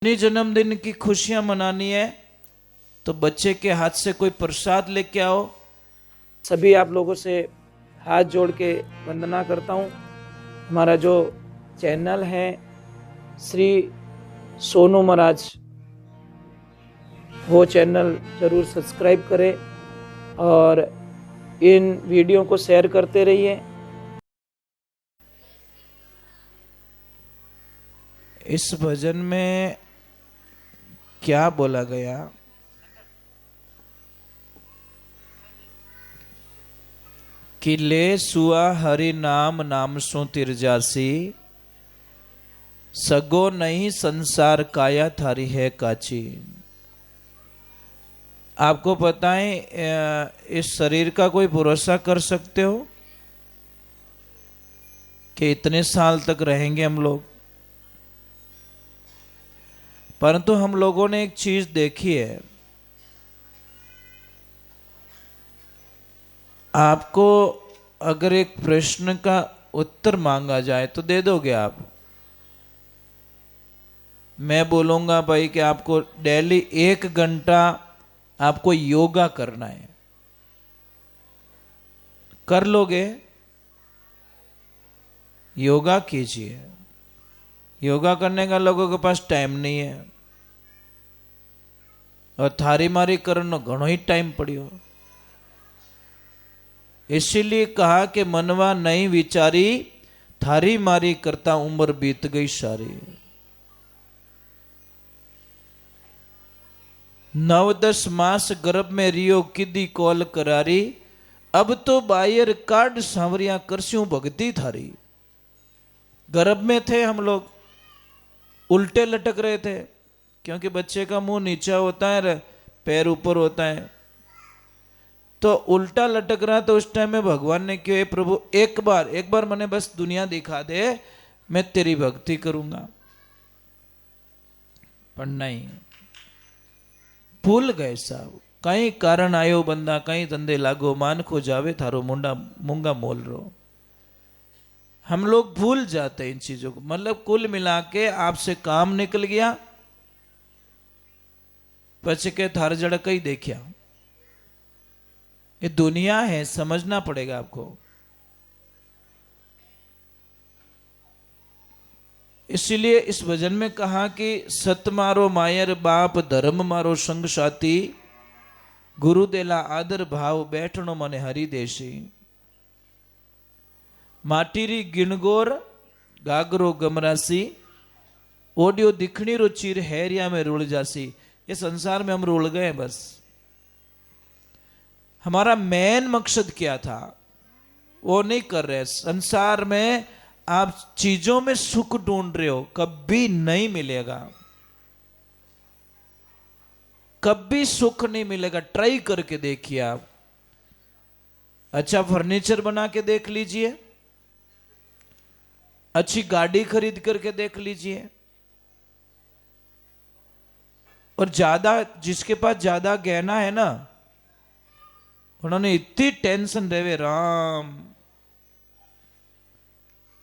अपनी जन्मदिन की खुशियां मनानी है तो बच्चे के हाथ से कोई प्रसाद लेके आओ। सभी आप लोगों से हाथ जोड़ के वंदना करता हूँ। हमारा जो चैनल है श्री सोनू महाराज, वो चैनल जरूर सब्सक्राइब करें और इन वीडियो को शेयर करते रहिए। इस भजन में क्या बोला गया? कि ले सुआ हरि नाम नाम सो तिरजासी, सगो नहीं संसार काया थारी है काची। आपको पता है इस शरीर का कोई भरोसा कर सकते हो कि इतने साल तक रहेंगे हम लोग? परंतु हम लोगों ने एक चीज देखी है, आपको अगर एक प्रश्न का उत्तर मांगा जाए तो दे दोगे आप? मैं बोलूंगा भाई कि आपको डेली 1 घंटा आपको योगा करना है, कर लोगे? योगा कीजिए। योगा करने का लोगों के पास टाइम नहीं है और थारी मारी करनो घणो ही टाइम पड़ियो। इसीलिए कहा कि मनवा नहीं विचारी, थारी मारी करता उम्र बीत गई सारी। 9-10 मास गर्भ में रियो किदी कॉल करारी, अब तो बायर काट सांवरिया करस्यूं भगती थारी। गर्भ में थे हम लोग, उल्टे लटक रहे थे क्योंकि बच्चे का मुंह नीचा होता है, पैर ऊपर होता है, तो उल्टा लटक रहा। तो उस टाइम में भगवान ने क्यों, प्रभु एक बार मैंने बस दुनिया दिखा दे, मैं तेरी भक्ति करूंगा। पर नहीं, भूल गए साहब। कई कारण आयो बंदा कई धंधे लागो, मान को जावे थारो मुंडा मूंगा मोल रो। हम लोग भूल जाते हैं इन चीजों को। मतलब कुल मिला के आपसे काम निकल गया, पछ के थार जड़क ही देखिया। ये दुनिया है, समझना पड़ेगा आपको। इसलिए इस भजन में कहा कि सत मारो मायर बाप, धर्म मारो संग साथी, गुरु देला आदर भाव, बैठनो मने हरि देशी। माटीरी गिणगोर गागरो गमरासी, ओडियो दिखनी रो चीर हैरिया में रुल जासी। ये संसार में हम रुल गए बस। हमारा मेन मकसद क्या था वो नहीं कर रहे। संसार में आप चीजों में सुख ढूंढ रहे हो, कभी नहीं मिलेगा, कभी सुख नहीं मिलेगा। ट्राई करके देखिए आप। अच्छा फर्नीचर बना के देख लीजिए, अच्छी गाड़ी खरीद करके देख लीजिए, और ज्यादा जिसके पास ज्यादा गहना है ना, उन्होंने इतनी टेंशन देवे राम।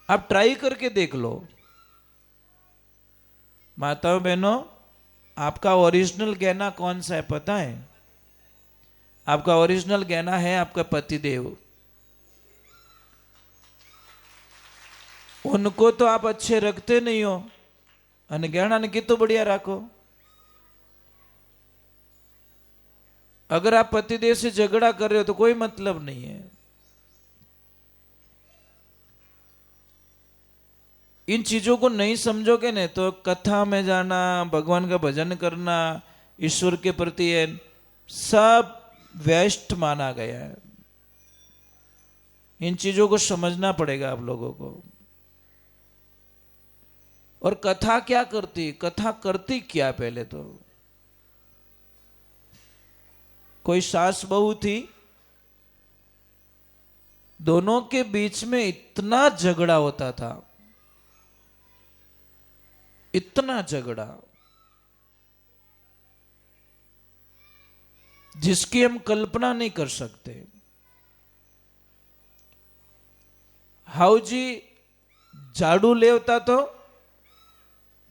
आप ट्राई करके देख लो। माताओं बहनों, आपका ओरिजिनल गहना कौन सा है पता है? आपका ओरिजिनल गहना है आपका पतिदेव। उनको तो आप अच्छे रखते नहीं हो, અને गहना ने कितो बढ़िया रखो। अगर आप पतिदेव से झगड़ा कर रहे हो तो कोई मतलब नहीं है। इन चीजों को नहीं समझोगे ना तो कथा में जाना, भगवान का भजन करना, ईश्वर के प्रति है, सब वेस्ट माना गया है। इन चीजों को समझना पड़ेगा आप लोगों को। और कथा क्या करती, कथा करती क्या? पहले तो कोई सास बहू थी, दोनों के बीच में इतना झगड़ा होता था, इतना झगड़ा जिसकी हम कल्पना नहीं कर सकते। हाउ जी झाड़ू लेवता तो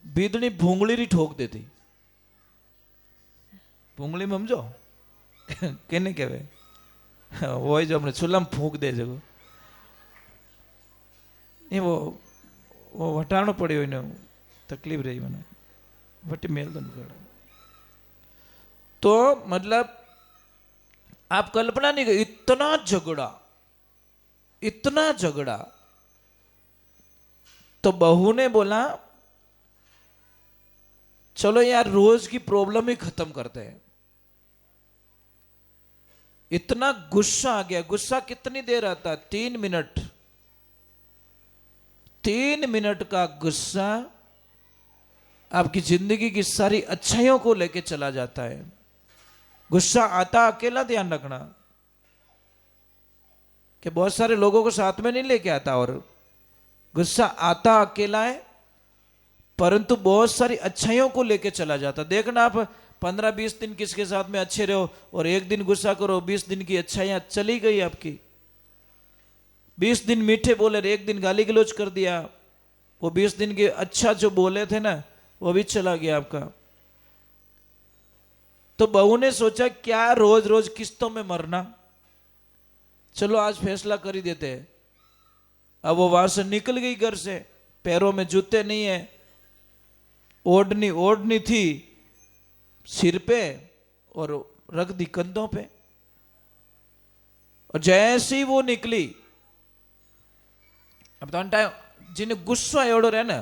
बीदनी भूंगली री ठोक देती। भूंगली में समझो केने कहवे वो जो हमने चूल्हा में फूंक दे जगो ये वो हटाणो पड़ो ने तकलीफ रही मैंने वटी मेल तो मतलब आप कल्पना नहीं करी इतना झगड़ा। तो बहू ने बोला चलो यार रोज की प्रॉब्लम ही खत्म करते हैं। इतना गुस्सा आ गया। गुस्सा कितनी देर आता? 3 मिनट। 3 मिनट का गुस्सा आपकी जिंदगी की सारी अच्छाइयों को लेके चला जाता है। गुस्सा आता अकेला, ध्यान रखना कि बहुत सारे लोगों को साथ में नहीं लेके आता। और गुस्सा आता अकेला है परंतु बहुत सारी अच्छाइयों को लेके चला जाता। देखना आप 15-20 दिन किसके साथ में अच्छे रहो और एक दिन गुस्सा करो, 20 दिन की अच्छाइयां चली गई आपकी। 20 दिन मीठे बोले, एक दिन गाली गलौज कर दिया, वो 20 दिन के अच्छा जो बोले थे ना वो भी चला गया आपका। तो बहू ने सोचा क्या रोज रोज किस्तों में मरना, चलो आज फैसला कर ही देते हैं। अब वो वहां से निकल गई घर से, पैरों में जूते नहीं है, ओढ़नी थी सिर पे और रख दी कंधों पे। और जैसे ही वो निकली, अब तो टाइम जिन्हें गुस्सा एवड़ो रहे ना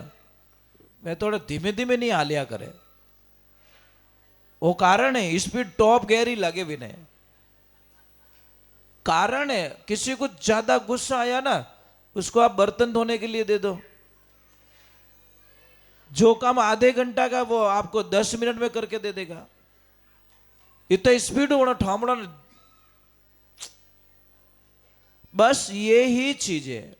वे थोड़ा धीमे धीमे नहीं हालिया करे। वो कारण है स्पीड टॉप गहरी लगे भी नहीं। कारण है किसी को ज्यादा गुस्सा आया ना उसको आप बर्तन धोने के लिए दे दो, जो काम आधे घंटा का वो आपको 10 मिनट में करके दे देगा। इतना स्पीड होना ठामड़ा। बस ये ही चीज है।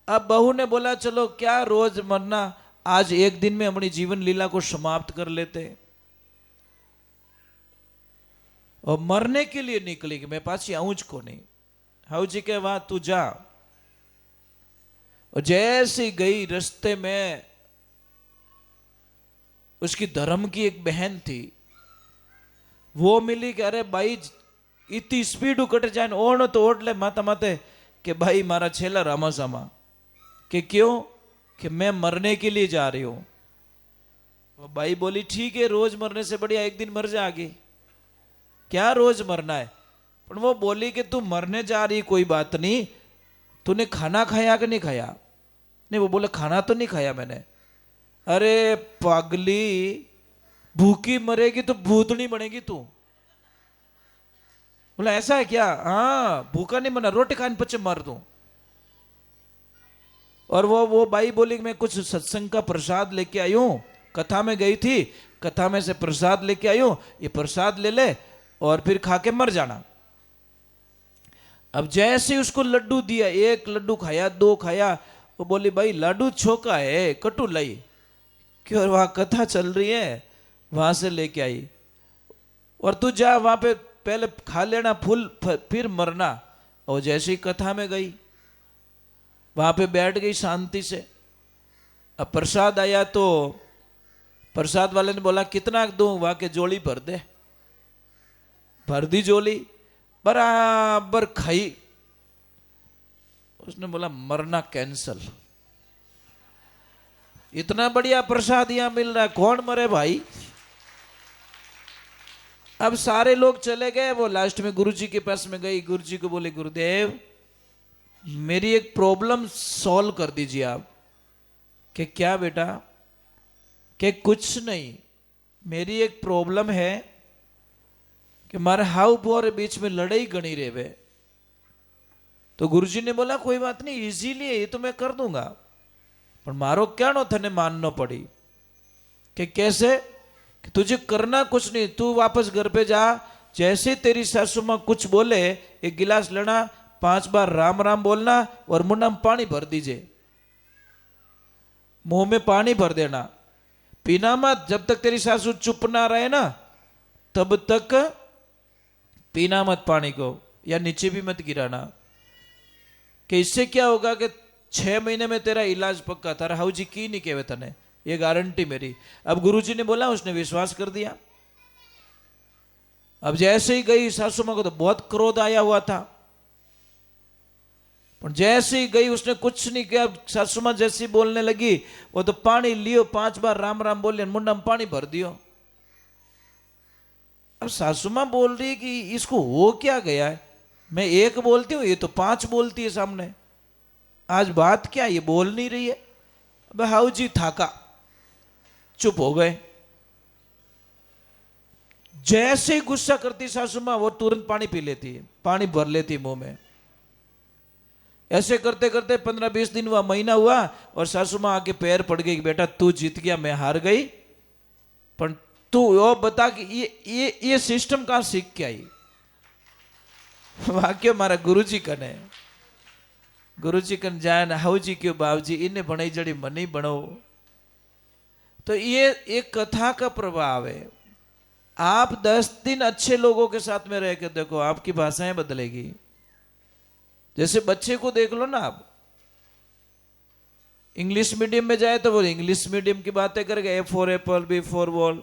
अब बहू ने बोला चलो क्या रोज मरना, आज एक दिन में अपनी जीवन लीला को समाप्त कर लेते। और मरने के लिए निकली कि मैं पासी आऊंच को नहीं। हाउ जी के वहां तू जा। और जैसे गई रास्ते में उसकी धर्म की एक बहन थी, वो मिली कि अरे भाई इतनी स्पीड कट जाए ओढ़ तो ओढ़ ले माता माते कि भाई मारा छेला रामा सामा कि क्यों कि मैं मरने के लिए जा रही हूं। वो भाई बोली ठीक है रोज मरने से बढ़िया एक दिन मर जाएगी, क्या रोज मरना है। पर वो बोली कि तू मरने जा रही कोई बात नहीं, तूने खाना खाया कि नहीं खाया? नहीं, वो बोले खाना तो नहीं खाया मैंने। अरे पागली भूखी मरेगी तो भूतनी बनेगी तू। बोला ऐसा है क्या? हाँ भूखा नहीं मरना, रोटी खाने पचे मर दूं। और वो भाई बोली मैं कुछ सत्संग का प्रसाद लेके आई हूं, कथा में गई थी, कथा में से प्रसाद लेके आई हूं, ये प्रसाद ले ले और फिर खा के मर जाना। अब जैसे उसको लड्डू दिया, एक लड्डू खाया, 2 खाया, वो बोली भाई लड्डू छोका है कटु लाई क्यों, वहां कथा चल रही है वहां से लेके आई। और तू जा वहां पे पहले खा लेना फूल फिर मरना। और जैसे ही कथा में गई वहां पे बैठ गई शांति से। अब प्रसाद आया तो प्रसाद वाले ने बोला कितना दूं? वहां के जोड़ी भर दे। भर दी जोली, बराबर खाई। उसने बोला मरना कैंसल, इतना बढ़िया प्रसाद यहां मिल रहा है, कौन मरे भाई। अब सारे लोग चले गए, वो लास्ट में गुरुजी के पास में गई। गुरुजी को बोले गुरुदेव मेरी एक प्रॉब्लम सॉल्व कर दीजिए आप। कि क्या बेटा? कि कुछ नहीं, मेरी एक प्रॉब्लम है कि मारे हाउ पुअर बीच में लड़ाई गणी रेवे। तो गुरुजी ने बोला कोई बात नहीं, इजीली है ये तो मैं कर दूंगा, पर मारो क्या नो थने मानना पड़ी। कि कैसे? कि तुझे करना कुछ नहीं, तू वापस घर पे जा, जैसे तेरी सासू मां कुछ बोले 1 गिलास लेना, 5 बार राम राम बोलना और मुंह में पानी भर दीजिए, मुंह में पानी भर देना, पीना मत। जब तक तेरी सासू चुप ना रहे ना तब तक पीना मत पानी को, या नीचे भी मत गिराना। कि इससे क्या होगा कि 6 महीने में तेरा इलाज पक्का। तारा हाउ जी की नहीं कहवे तने ये गारंटी मेरी। अब गुरुजी ने बोला, उसने विश्वास कर दिया। अब जैसे ही गई सासू मां को तो बहुत क्रोध आया हुआ था, पर जैसे ही गई उसने कुछ नहीं किया। सासू मां जैसी बोलने लगी, वो तो पानी लियो, 5 बार राम राम बोले, मुंडा में पानी भर दियो। अब सासू मां बोल रही है कि इसको हो क्या गया है, मैं एक बोलती हूँ, ये तो 5 बोलती है सामने, आज बात क्या, ये बोल नहीं रही है। अब हाउ जी थाका, चुप हो गए। जैसे ही गुस्सा करती सासू मां, वो तुरंत पानी पी लेती है, पानी भर लेती है मुंह में। ऐसे करते करते 15-20 दिन हुआ, महीना हुआ, और सासू मां आके पैर पड़ गई कि बेटा तू जीत गया, मैं हार गई, पर तू वो बता कि ये सिस्टम कहां सीख के आई। वाक्य मारा गुरुजी कने, गुरुजी कन जाए ना, हाउ जी क्यों बाबू जी, इन्हें बणाई जड़ी मन ही बनो। तो ये एक कथा का प्रभाव है। आप 10 दिन अच्छे लोगों के साथ में रह के देखो, आपकी भाषाएं बदलेगी। जैसे बच्चे को देख लो ना, आप इंग्लिश मीडियम में जाए तो वो इंग्लिश मीडियम की बातें करेगा, A for apple, B for ball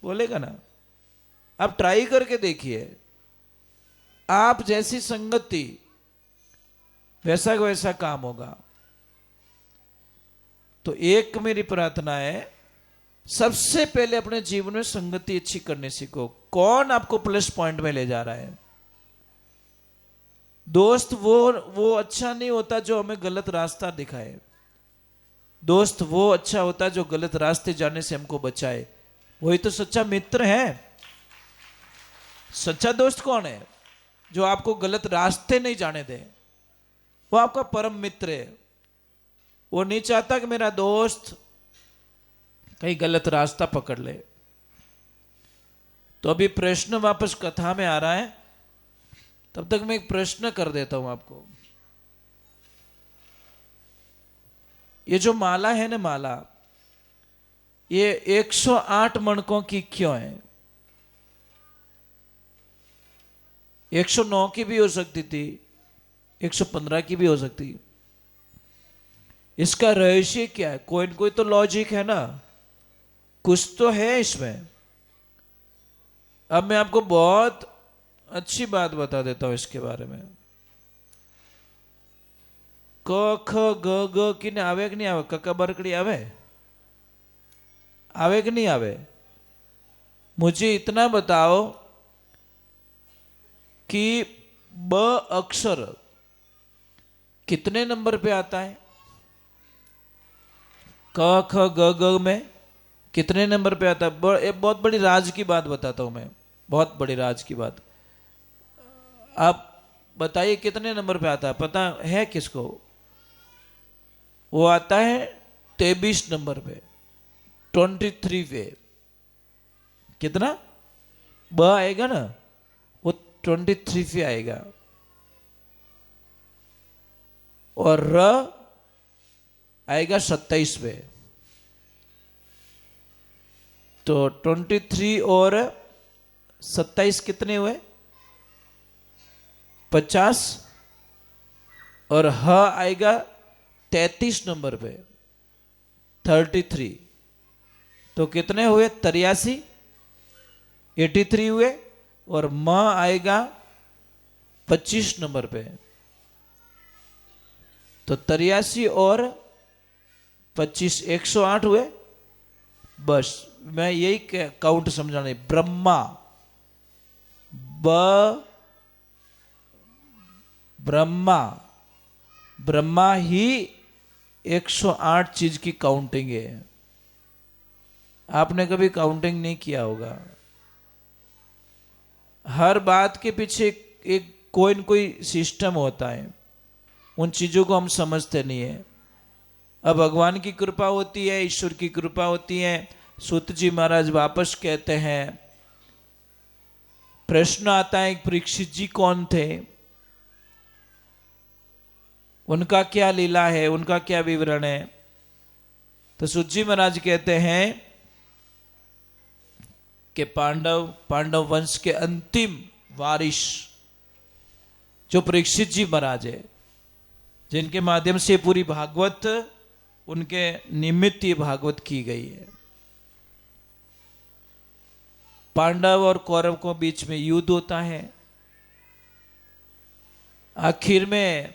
बोलेगा ना। आप ट्राई करके देखिए, आप जैसी संगति वैसा वैसा काम होगा। तो एक मेरी प्रार्थना है, सबसे पहले अपने जीवन में संगति अच्छी करने सीखो। कौन आपको प्लस पॉइंट में ले जा रहा है। दोस्त वो अच्छा नहीं होता जो हमें गलत रास्ता दिखाए। दोस्त वो अच्छा होता है जो गलत रास्ते जाने से हमको बचाए। वही तो सच्चा मित्र है। सच्चा दोस्त कौन है? जो आपको गलत रास्ते नहीं जाने दे, वो आपका परम मित्र है। वो नहीं चाहता कि मेरा दोस्त कहीं गलत रास्ता पकड़ ले। तो अभी प्रश्न वापस कथा में आ रहा है, तब तक मैं एक प्रश्न कर देता हूं आपको। ये जो माला है ना, माला ये 108 मणकों की क्यों है? 109 की भी हो सकती थी, 115 की भी हो सकती। इसका रहस्य क्या है? कोई न कोई तो लॉजिक है ना, कुछ तो है इसमें। अब मैं आपको बहुत अच्छी बात बता देता हूं इसके बारे में। क ख ग ग किने आवे कि नहीं आवे? कका बरकड़ी आवे? आवे कि नहीं आवे? मुझे इतना बताओ कि ब अक्षर कितने नंबर पे आता है? क ख ग ग में कितने नंबर पे आता है? एक बहुत बड़ी राज की बात बताता हूं मैं, बहुत बड़ी राज की बात। आप बताइए कितने नंबर पे आता है? पता है किसको? वो आता है 23 नंबर पे, 23 पे। कितना? ब आएगा ना, वो 23 पे आएगा। और र आएगा 27 पे। तो 23 और 27 कितने हुए? 50। और ह आएगा 33 नंबर पे, 33। तो कितने हुए? 83, 83 हुए। और म आएगा 25 नंबर पे। तो 83 और 25, 108 हुए। बस मैं यही काउंट समझाने। ब्रह्मा, ब्रह्मा, ब्रह्मा ही 108 चीज की काउंटिंग है। आपने कभी काउंटिंग नहीं किया होगा। हर बात के पीछे एक कोई न कोई सिस्टम होता है, उन चीजों को हम समझते नहीं है। अब भगवान की कृपा होती है, ईश्वर की कृपा होती है। सूत जी महाराज वापस कहते हैं, प्रश्न आता है परीक्षित जी कौन थे, उनका क्या लीला है, उनका क्या विवरण है? तो सूत जी महाराज कहते हैं कि पांडव वंश के अंतिम वारिस जो परीक्षित जी महाराज है, जिनके माध्यम से पूरी भागवत उनके निमित्त ये भागवत की गई है। पांडव और कौरव को बीच में युद्ध होता है, आखिर में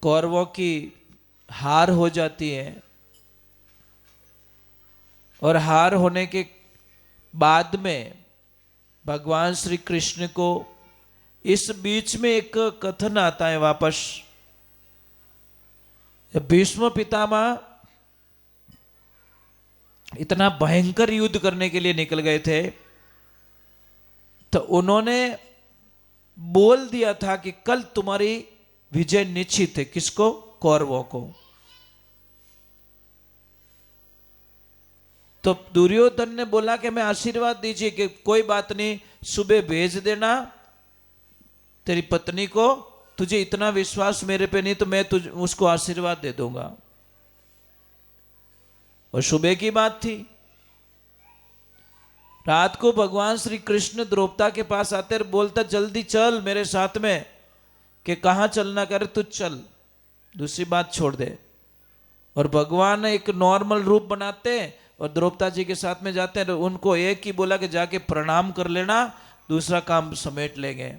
कौरवों की हार हो जाती है, और हार होने के बाद में भगवान श्री कृष्ण को इस बीच में एक कथन आता है वापस। जब भीष्म पितामह इतना भयंकर युद्ध करने के लिए निकल गए थे, तो उन्होंने बोल दिया था कि कल तुम्हारी विजय निश्चित है। किसको? कौरवों को। तो दुर्योधन ने बोला कि मैं आशीर्वाद दीजिए कि कोई बात नहीं, सुबह भेज देना तेरी पत्नी को, तुझे इतना विश्वास मेरे पे नहीं तो मैं तुझे उसको आशीर्वाद दे दूंगा। और सुबह की बात थी। रात को भगवान श्री कृष्ण द्रौपदा के पास आते और बोलता जल्दी चल मेरे साथ में, कि कहां चलना करे तू चल, दूसरी बात छोड़ दे। और भगवान एक नॉर्मल रूप बनाते और द्रौपदा जी के साथ में जाते हैं। उनको एक ही बोला कि जाके प्रणाम कर लेना, दूसरा काम समेट लेंगे।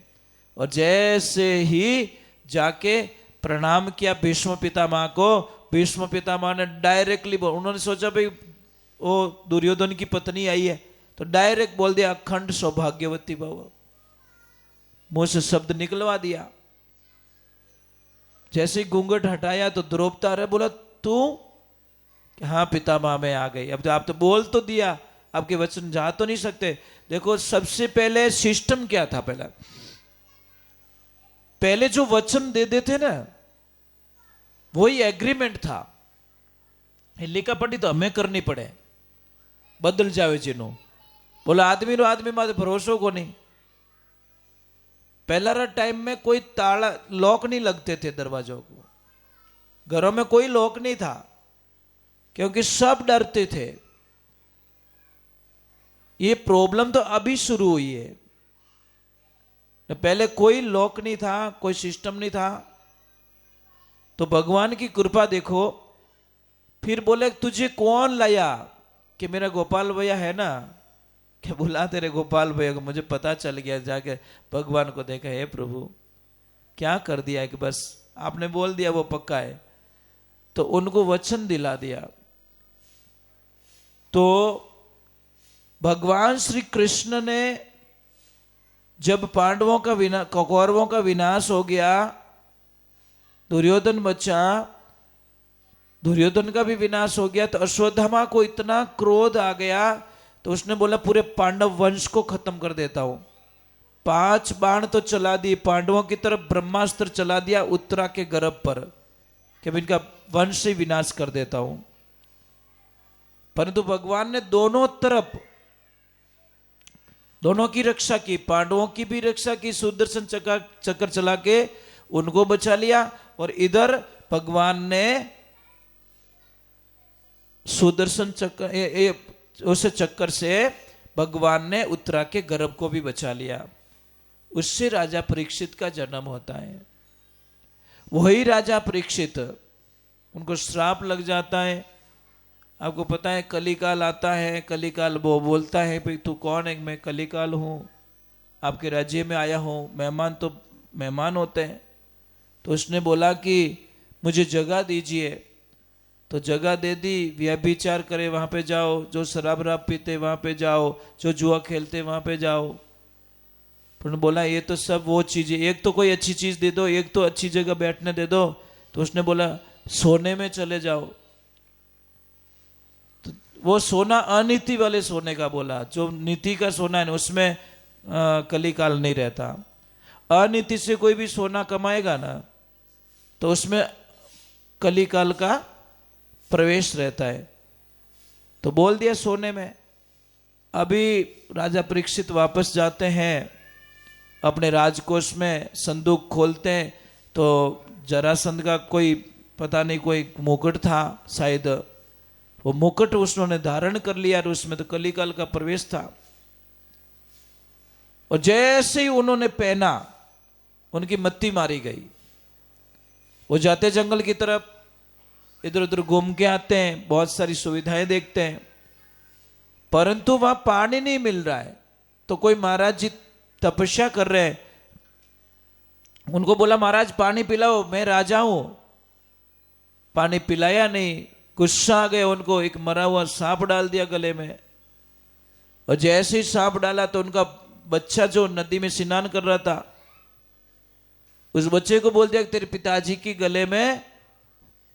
और जैसे ही जाके प्रणाम किया भीष्म पितामह को, भीष्म पितामह ने डायरेक्टली उन्होंने सोचा भाई वो दुर्योधन की पत्नी आई है, तो डायरेक्ट बोल दिया अखंड सौभाग्यवती भव, मुंह से शब्द निकलवा दिया। जैसे ही घूंघट हटाया तो द्रौपदा रे बोला तू? हाँ पितामह मैं आ गई। अब तो आप तो बोल तो दिया, आपके वचन जा तो नहीं सकते। देखो सबसे पहले सिस्टम क्या था, पहले जो वचन दे देते ना वही एग्रीमेंट था। लिखा पड़ी तो हमें करनी पड़े, बदल जावे जिनो बोला आदमी रो आदमी माते भरोसो को नहीं। पहला टाइम में कोई ताला लॉक नहीं लगते थे दरवाजों को, घरों में कोई लॉक नहीं था क्योंकि सब डरते थे। ये प्रॉब्लम तो अभी शुरू हुई है, पहले कोई लॉक नहीं था, कोई सिस्टम नहीं था। तो भगवान की कृपा देखो। फिर बोले तुझे कौन लाया? कि मेरा गोपाल भैया है ना, क्या बुला तेरे गोपाल भैया को, मुझे पता चल गया। जाके भगवान को देखा, हे प्रभु क्या कर दिया है कि बस आपने बोल दिया वो पक्का है। तो उनको वचन दिला दिया। तो भगवान श्री कृष्ण ने जब पांडवों का कौरवों का विनाश हो गया, दुर्योधन बचा, दुर्योधन का भी विनाश हो गया, तो अश्वत्थामा को इतना क्रोध आ गया तो उसने बोला पूरे पांडव वंश को खत्म कर देता हूं। 5 बाण तो चला दिए पांडवों की तरफ, ब्रह्मास्त्र चला दिया उत्तरा के गर्भ पर कि इनका वंश से विनाश कर देता हूं। परंतु भगवान ने दोनों तरफ दोनों की रक्षा की, पांडवों की भी रक्षा की, सुदर्शन चक्कर चला के उनको बचा लिया। और इधर भगवान ने सुदर्शन चक्कर उस चक्कर से भगवान ने उत्तरा के गर्भ को भी बचा लिया। उससे राजा परीक्षित का जन्म होता है। वही राजा परीक्षित, उनको श्राप लग जाता है। आपको पता है कलिकाल आता है, कलिकाल वो बोलता है भाई तू कौन है? मैं कलिकाल हूँ, आपके राज्य में आया हूँ। मेहमान तो मेहमान होते हैं। तो उसने बोला कि मुझे जगह दीजिए, तो जगह दे दी। व्यभिचार करे वहाँ पे जाओ, जो शराब वराब पीते वहाँ पे जाओ, जो जुआ खेलते वहाँ पे जाओ। पर बोला ये तो सब वो चीज़ें, एक तो कोई अच्छी चीज़ दे दो, एक तो अच्छी जगह बैठने दे दो। तो उसने बोला सोने में चले जाओ। तो वो सोना अनीति वाले सोने का बोला, जो नीति का सोना है उसमें कलिकाल नहीं रहता। अनीति से कोई भी सोना कमाएगा ना तो उसमें कलिकाल का प्रवेश रहता है। तो बोल दिया सोने में। अभी राजा परीक्षित वापस जाते हैं अपने राजकोष में, संदूक खोलते हैं तो जरासंध का कोई पता नहीं कोई मुकुट था शायद, वो मुकुट उसने धारण कर लिया और उसमें तो कलिकाल का प्रवेश था। और जैसे ही उन्होंने पहना उनकी मत्ती मारी गई। वो जाते जंगल की तरफ, इधर उधर घूम के आते हैं, बहुत सारी सुविधाएं देखते हैं, परंतु वहां पानी नहीं मिल रहा है। तो कोई महाराज जी तपस्या कर रहे हैं, उनको बोला महाराज पानी पिलाओ, मैं राजा हूं। पानी पिलाया नहीं, गुस्सा आ गया उनको, एक मरा हुआ सांप डाल दिया गले में। और जैसे ही सांप डाला तो उनका बच्चा जो नदी में स्नान कर रहा था, उस बच्चे को बोल दिया कि तेरे पिताजी की गले में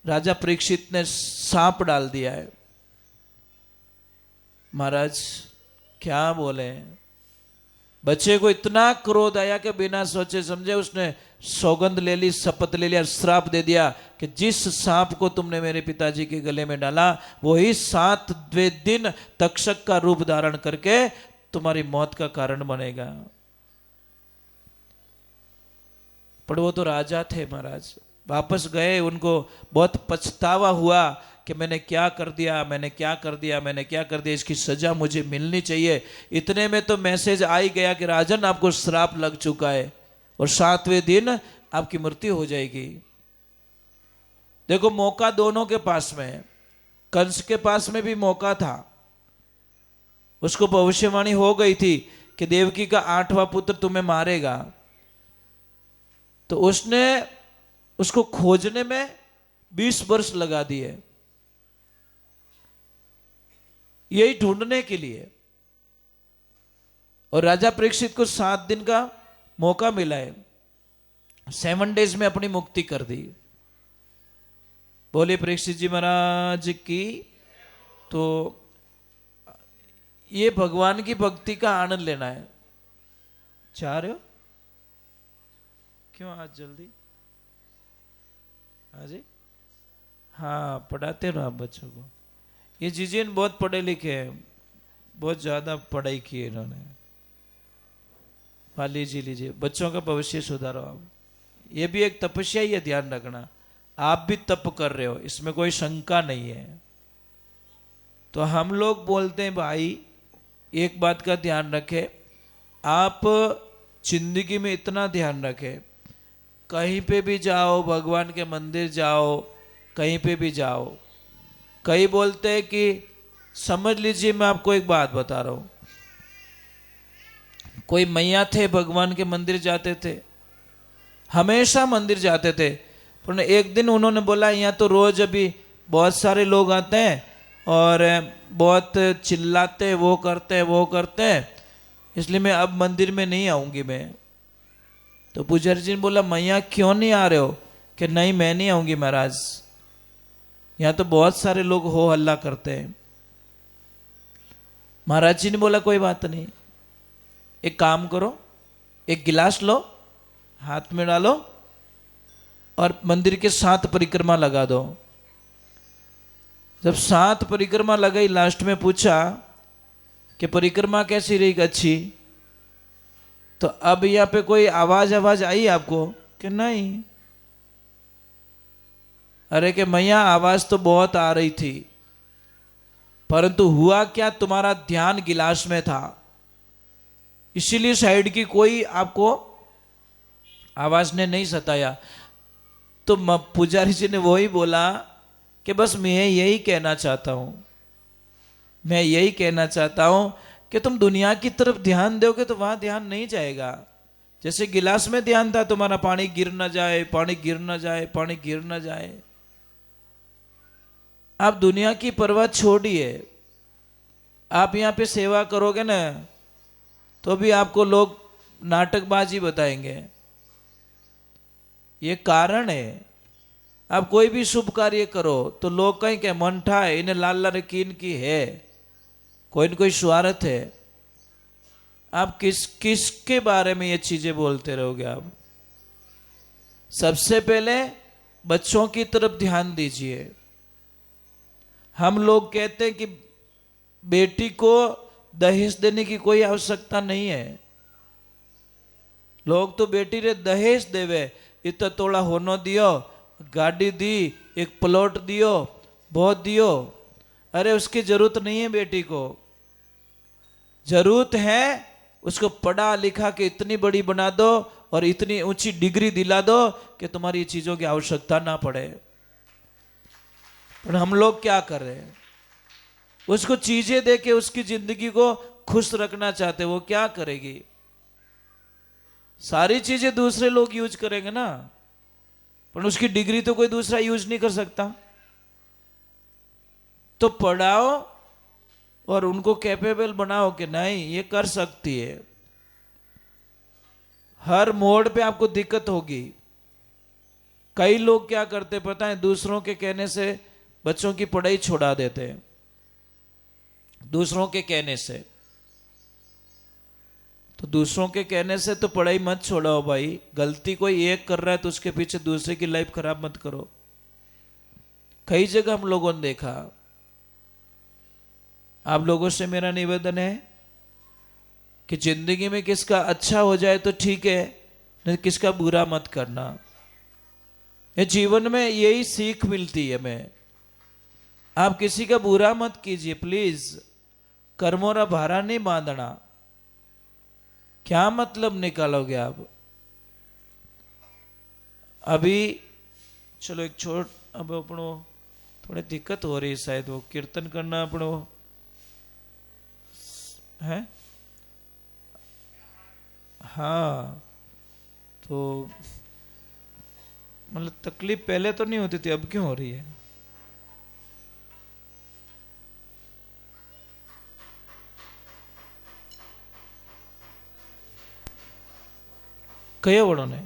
राजा परीक्षित ने सांप डाल दिया है। महाराज क्या बोले, बच्चे को इतना क्रोध आया कि बिना सोचे समझे उसने सौगंध ले ली, शपथ ले लिया, श्राप दे दिया कि जिस सांप को तुमने मेरे पिताजी के गले में डाला वही 7वें दिन तक्षक का रूप धारण करके तुम्हारी मौत का कारण बनेगा। पर वो तो राजा थे महाराज, वापस गए, उनको बहुत पछतावा हुआ कि मैंने क्या कर दिया, मैंने क्या कर दिया, मैंने क्या कर दिया, इसकी सजा मुझे मिलनी चाहिए। इतने में तो मैसेज आ ही गया कि राजन आपको श्राप लग चुका है और 7वें दिन आपकी मृत्यु हो जाएगी। देखो मौका दोनों के पास में है, कंस के पास में भी मौका था, उसको भविष्यवाणी हो गई थी कि देवकी का 8वां पुत्र तुम्हें मारेगा, तो उसने उसको खोजने में 20 वर्ष लगा दिए, यही ढूंढने के लिए। और राजा परीक्षित को 7 दिन का मौका मिला है, 7 डेज में अपनी मुक्ति कर दी। बोले परीक्षित जी महाराज की। तो ये भगवान की भक्ति का आनंद लेना है। चाह रहे हो क्यों आज जल्दी? हाँ जी, हाँ पढ़ाते रहो आप बच्चों को। ये जिजियन बहुत पढ़े लिखे हैं, बहुत ज्यादा पढ़ाई की है इन्होंने। पा लीजिए, बच्चों का भविष्य सुधारो आप। ये भी एक तपस्या ही है, ध्यान रखना। आप भी तप कर रहे हो, इसमें कोई शंका नहीं है। तो हम लोग बोलते हैं भाई एक बात का ध्यान रखें, आप जिंदगी में इतना ध्यान रखें, कहीं पे भी जाओ, भगवान के मंदिर जाओ, कहीं पे भी जाओ, कई बोलते हैं कि समझ लीजिए, मैं आपको एक बात बता रहा हूं, कोई मैया थे भगवान के मंदिर जाते थे, हमेशा मंदिर जाते थे, पर एक दिन उन्होंने बोला यहाँ तो रोज अभी बहुत सारे लोग आते हैं और बहुत चिल्लाते, वो करते हैं, इसलिए मैं अब मंदिर में नहीं आऊंगी मैं। तो पुजारी जी ने बोला मैया क्यों नहीं आ रहे हो? कि नहीं मैं नहीं आऊंगी महाराज, यहाँ तो बहुत सारे लोग हो हल्ला करते हैं। महाराज जी ने बोला कोई बात नहीं, एक काम करो, एक गिलास लो, हाथ में डालो और मंदिर के 7 परिक्रमा लगा दो। जब 7 परिक्रमा लगाई, लास्ट में पूछा कि परिक्रमा कैसी रही? अच्छी। तो अब यहाँ पे कोई आवाज आई आपको? कि नहीं। अरे कि मैया आवाज तो बहुत आ रही थी, परंतु हुआ क्या, तुम्हारा ध्यान गिलास में था, इसीलिए साइड की कोई आपको आवाज ने नहीं सताया। तो पुजारी जी ने वही बोला कि बस मैं यही कहना चाहता हूं, मैं यही कहना चाहता हूं कि तुम दुनिया की तरफ ध्यान दोगे तो वहां ध्यान नहीं जाएगा। जैसे गिलास में ध्यान था तुम्हारा, पानी गिर ना जाए, पानी गिर ना जाए, पानी गिर ना जाए। आप दुनिया की परवाह छोड़िए, आप यहाँ पे सेवा करोगे ना तो भी आपको लोग नाटकबाजी बताएंगे। ये कारण है, आप कोई भी शुभ कार्य करो तो लोग कहीं के मनठा है, इन्हें लाल लाल कीन की है, कोई न कोई स्वार्थ है। आप किसके बारे में ये चीजें बोलते रहोगे? आप सबसे पहले बच्चों की तरफ ध्यान दीजिए। हम लोग कहते हैं कि बेटी को दहेज देने की कोई आवश्यकता नहीं है। लोग तो बेटी रे दहेज देवे, इतना तोड़ा होनो दियो, गाड़ी दी, एक प्लॉट दियो, बहुत दियो। अरे उसकी जरूरत नहीं है बेटी को, जरूरत है उसको पढ़ा लिखा के इतनी बड़ी बना दो और इतनी ऊंची डिग्री दिला दो कि तुम्हारी चीजों की आवश्यकता ना पड़े। पर हम लोग क्या कर रहे हैं, उसको चीजें दे के उसकी जिंदगी को खुश रखना चाहते, वो क्या करेगी? सारी चीजें दूसरे लोग यूज करेंगे ना, पर उसकी डिग्री तो कोई दूसरा यूज नहीं कर सकता। तो पढ़ाओ और उनको कैपेबल बनाओ कि नहीं ये कर सकती है। हर मोड़ पे आपको दिक्कत होगी। कई लोग क्या करते पता है, दूसरों के कहने से बच्चों की पढ़ाई छुड़ा देते हैं, दूसरों के कहने से। तो दूसरों के कहने से तो पढ़ाई मत छोड़ाओ भाई। गलती कोई एक कर रहा है तो उसके पीछे दूसरे की लाइफ खराब मत करो। कई जगह हम लोगों ने देखा। आप लोगों से मेरा निवेदन है कि जिंदगी में किसका अच्छा हो जाए तो ठीक है, नहीं किसका बुरा मत करना। ये जीवन में यही सीख मिलती है हमें। आप किसी का बुरा मत कीजिए प्लीज। कर्मों भारा नहीं बांधना। क्या मतलब निकालोगे आप? अभी चलो एक छोट, अब अपनो थोड़ी दिक्कत हो रही है, शायद वो कीर्तन करना अपनो है। हाँ, तो मतलब तकलीफ पहले तो नहीं होती थी, अब क्यों हो रही है? कई बड़ों ने?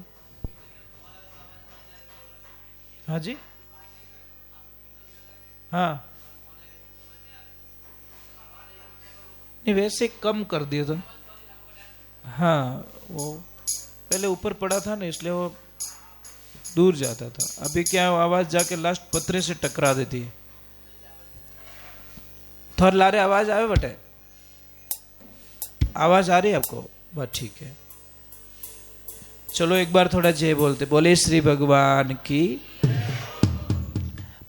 हाँ जी, हाँ नहीं वैसे कम कर दिया था। हाँ, वो पहले ऊपर पड़ा था ना इसलिए वो दूर जाता था। अभी क्या आवाज जाके लास्ट पत्रे से टकरा देती है। थोड़ा लारे आवाज आवे बटे, आवाज आ रही है आपको? बस ठीक है। चलो एक बार थोड़ा जय बोलते, बोले श्री भगवान की।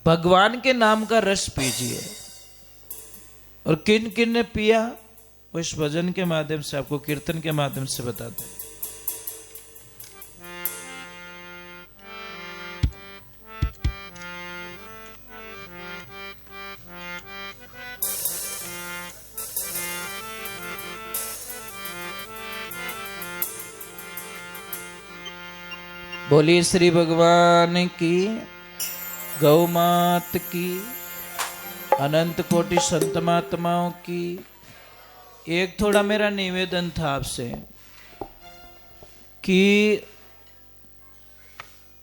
भगवान के नाम का रस पीजिए। और किन किन ने पिया वो इस भजन के माध्यम से आपको, कीर्तन के माध्यम से बताते हैं। बोलिए श्री भगवान की, गौ मात की, अनंत कोटि संत महात्माओं की। एक थोड़ा मेरा निवेदन था आपसे कि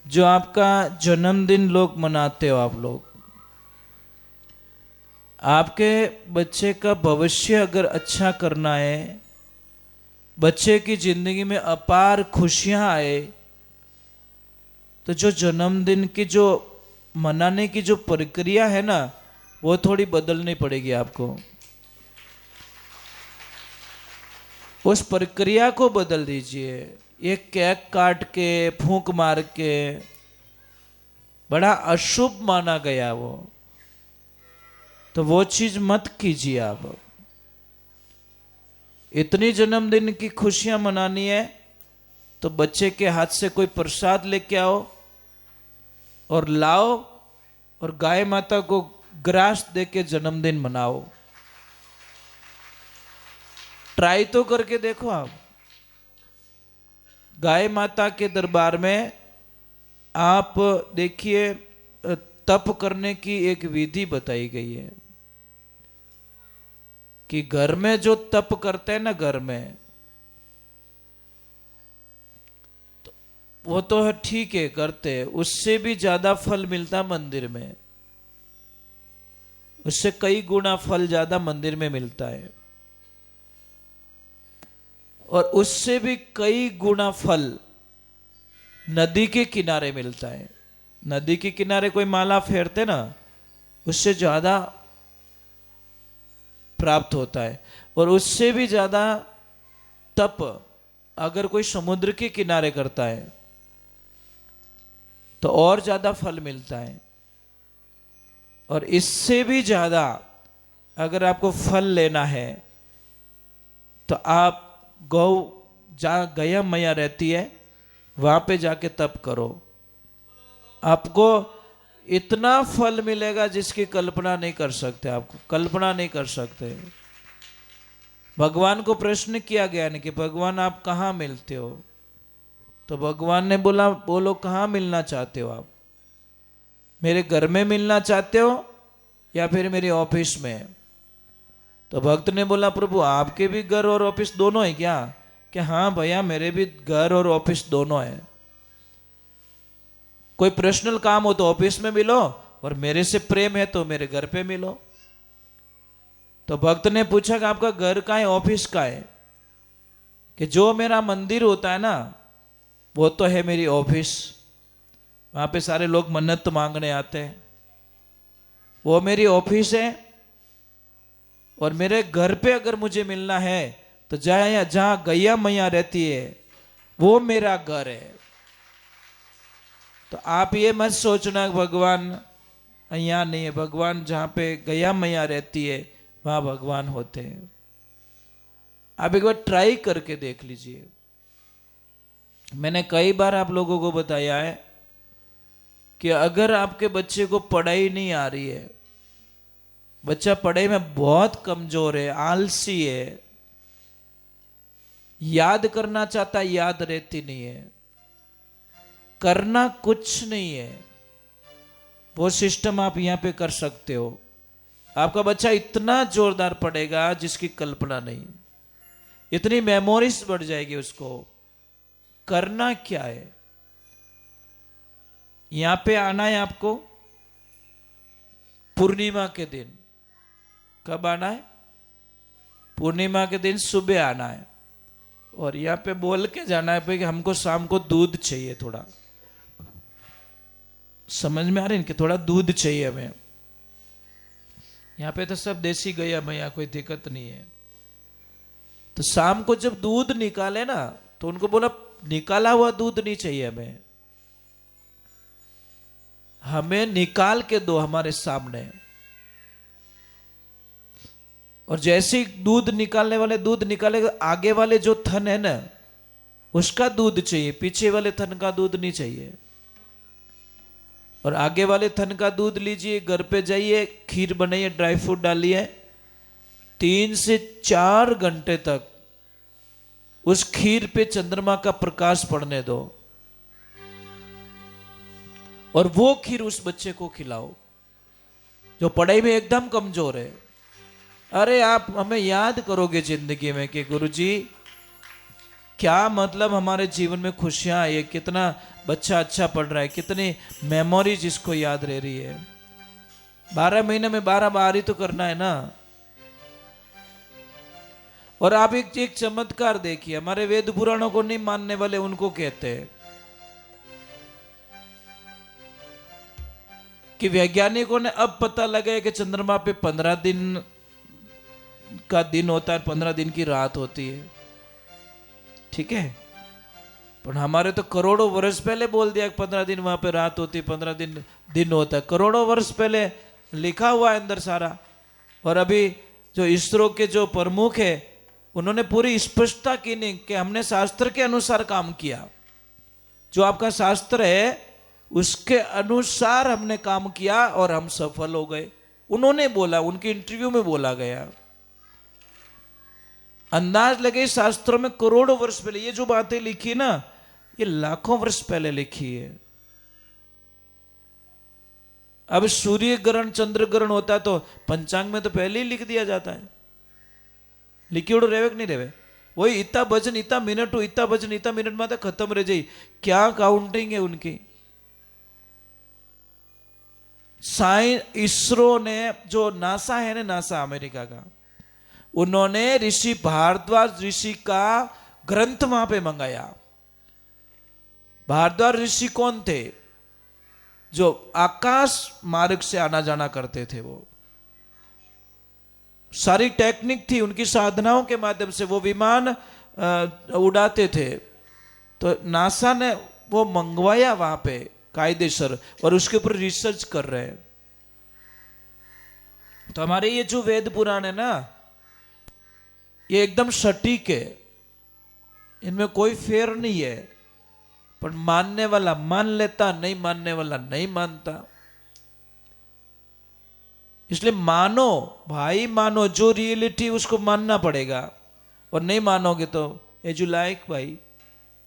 जो आपका जन्मदिन लोग मनाते हो, आप लोग, आपके बच्चे का भविष्य अगर अच्छा करना है, बच्चे की जिंदगी में अपार खुशियां आए, तो जो जन्मदिन की जो मनाने की जो प्रक्रिया है ना, वो थोड़ी बदलनी पड़ेगी आपको। उस प्रक्रिया को बदल दीजिए। ये केक काट के फूंक मार के बड़ा अशुभ माना गया वो, तो वो चीज मत कीजिए आप। इतनी जन्मदिन की खुशियां मनानी है तो बच्चे के हाथ से कोई प्रसाद लेके आओ और लाओ, और गाय माता को ग्रास दे के जन्मदिन मनाओ। ट्राई तो करके देखो आप। गाय माता के दरबार में आप देखिए, तप करने की एक विधि बताई गई है कि घर में जो तप करते हैं ना, घर में, तो वो तो है ठीक है करते, उससे भी ज्यादा फल मिलता मंदिर में। उससे कई गुना फल ज्यादा मंदिर में मिलता है। और उससे भी कई गुना फल नदी के किनारे मिलता है। नदी के किनारे कोई माला फेरते ना, उससे ज्यादा प्राप्त होता है। और उससे भी ज्यादा तप अगर कोई समुद्र के किनारे करता है तो और ज्यादा फल मिलता है। और इससे भी ज्यादा अगर आपको फल लेना है तो आप गौ, जहां गया मैया रहती है वहां पे जाके तप करो। आपको इतना फल मिलेगा जिसकी कल्पना नहीं कर सकते, आपको कल्पना नहीं कर सकते। भगवान को प्रश्न किया गया नहीं कि भगवान आप कहाँ मिलते हो, तो भगवान ने बोला बोलो कहाँ मिलना चाहते हो आप, मेरे घर में मिलना चाहते हो या फिर मेरे ऑफिस में। तो भक्त ने बोला प्रभु आपके भी घर और ऑफिस दोनों है क्या? कि हाँ भैया मेरे भी घर और ऑफिस दोनों है। कोई पर्सनल काम हो तो ऑफिस में मिलो, और मेरे से प्रेम है तो मेरे घर पे मिलो। तो भक्त ने पूछा कि आपका घर का है ऑफिस का है? कि जो मेरा मंदिर होता है ना वो तो है मेरी ऑफिस, वहां पे सारे लोग मन्नत मांगने आते हैं, वो मेरी ऑफिस है। और मेरे घर पे अगर मुझे मिलना है तो जहां गैया मैया रहती है वो मेरा घर है। तो आप ये मत सोचना भगवान यहाँ नहीं है, भगवान जहां पे गैया मैया रहती है वहां भगवान होते हैं। आप एक बार ट्राई करके देख लीजिए। मैंने कई बार आप लोगों को बताया है कि अगर आपके बच्चे को पढ़ाई नहीं आ रही है, बच्चा पढ़ाई में बहुत कमजोर है, आलसी है, याद करना चाहता है याद रहती नहीं है, करना कुछ नहीं है, वो सिस्टम आप यहां पे कर सकते हो। आपका बच्चा इतना जोरदार पढ़ेगा जिसकी कल्पना नहीं, इतनी मेमोरीज बढ़ जाएगी उसको। करना क्या है, यहां पे आना है आपको पूर्णिमा के दिन। कब आना है? पूर्णिमा के दिन सुबह आना है, और यहाँ पे बोल के जाना है कि हमको शाम को दूध चाहिए थोड़ा। समझ में आ रही है कि थोड़ा दूध चाहिए हमें। यहाँ पे तो सब देसी गैया मैया, कोई दिक्कत नहीं है। तो शाम को जब दूध निकाले ना तो उनको बोला निकाला हुआ दूध नहीं चाहिए हमें, हमें निकाल के दो हमारे सामने। और जैसे ही दूध निकालने वाले दूध निकालेगा, आगे वाले जो थन है ना उसका दूध चाहिए, पीछे वाले थन का दूध नहीं चाहिए। और आगे वाले थन का दूध लीजिए, घर पे जाइए, खीर बनाइए, ड्राई फ्रूट डालिए, 3 से 4 घंटे तक उस खीर पे चंद्रमा का प्रकाश पड़ने दो, और वो खीर उस बच्चे को खिलाओ जो पढ़ाई में एकदम कमजोर है। अरे आप हमें याद करोगे जिंदगी में कि गुरुजी क्या मतलब हमारे जीवन में खुशियां आई है, कितना बच्चा अच्छा पढ़ रहा है, कितनी मेमोरी जिसको याद रह रही है। 12 महीने में 12 बार ही तो करना है ना। और आप एक चमत्कार देखिए, हमारे वेद पुराणों को नहीं मानने वाले उनको कहते हैं कि वैज्ञानिकों ने अब पता लगाया कि चंद्रमा पे 15 दिन का दिन होता है, 15 दिन की रात होती है, ठीक है। पर हमारे तो करोड़ों वर्ष पहले बोल दिया 15 दिन वहां पे रात होती है, 15 दिन दिन होता है। करोड़ों वर्ष पहले लिखा हुआ है अंदर सारा। और अभी जो इसरो के जो प्रमुख है उन्होंने पूरी स्पष्टता की नहीं कि हमने शास्त्र के अनुसार काम किया, जो आपका शास्त्र है उसके अनुसार हमने काम किया और हम सफल हो गए। उन्होंने बोला, उनके इंटरव्यू में बोला गया। अंदाज लगे शास्त्रों में करोड़ों वर्ष पहले ये जो बातें लिखी ना, ये लाखों वर्ष पहले लिखी है। अब सूर्य ग्रहण चंद्र ग्रहण होता है तो पंचांग में तो पहले ही लिख दिया जाता है, लिखी उड़ो रेवे कि नहीं रेवे, वही इतना भजन इतना मिनट हो, इतना भजन इतना मिनट में तो खत्म रह जाए। क्या काउंटिंग है उनकी। इसरो ने जो नासा है ना, नासा अमेरिका का, उन्होंने ऋषि भारद्वाज ऋषि का ग्रंथ वहां पे मंगाया। भारद्वाज ऋषि कौन थे? जो आकाश मार्ग से आना जाना करते थे, वो सारी टेक्निक थी उनकी, साधनाओं के माध्यम से वो विमान उड़ाते थे। तो नासा ने वो मंगवाया वहां पे कायदेसर, और उसके ऊपर रिसर्च कर रहे हैं। तो हमारे ये जो वेद पुराण है ना, ये एकदम सटीक है, इनमें कोई फेर नहीं है। पर मानने वाला मान लेता, नहीं मानने वाला नहीं मानता। इसलिए मानो भाई, मानो जो रियलिटी उसको मानना पड़ेगा, और नहीं मानोगे तो एज यू लाइक भाई,